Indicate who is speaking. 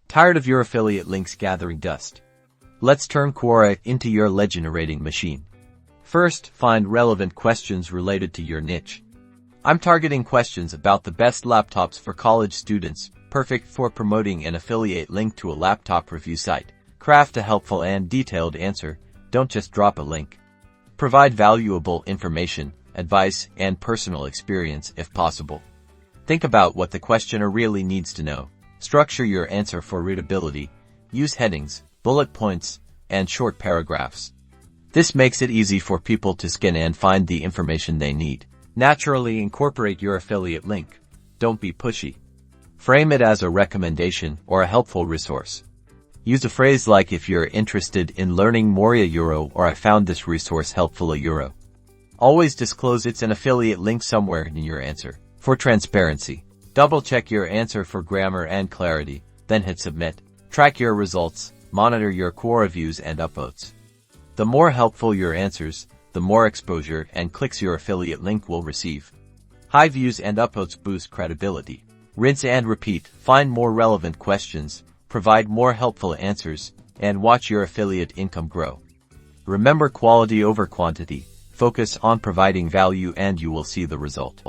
Speaker 1: Tired of your affiliate links gathering dust? Let's turn Quora into your lead-generating machine. First, find relevant questions related to your niche. I'm targeting questions about the best laptops for college students, perfect for promoting an affiliate link to a laptop review site. Craft a helpful and detailed answer, don't just drop a link. Provide valuable information, advice, and personal experience if possible. Think about what the questioner really needs to know. Structure your answer for readability. Use headings, bullet points, and short paragraphs. This makes it easy for people to scan and find the information they need. Naturally incorporate your affiliate link. Don't be pushy. Frame it as a recommendation or a helpful resource. Use a phrase like "if you're interested in learning more euro" or "I found this resource helpful euro." Always disclose it's an affiliate link somewhere in your answer. For transparency, double-check your answer for grammar and clarity, then hit submit. Track your results, monitor your Quora views and upvotes. The more helpful your answers, the more exposure and clicks your affiliate link will receive. High views and upvotes boost credibility. Rinse and repeat, find more relevant questions, provide more helpful answers, and watch your affiliate income grow. Remember, quality over quantity. Focus on providing value and you will see the result.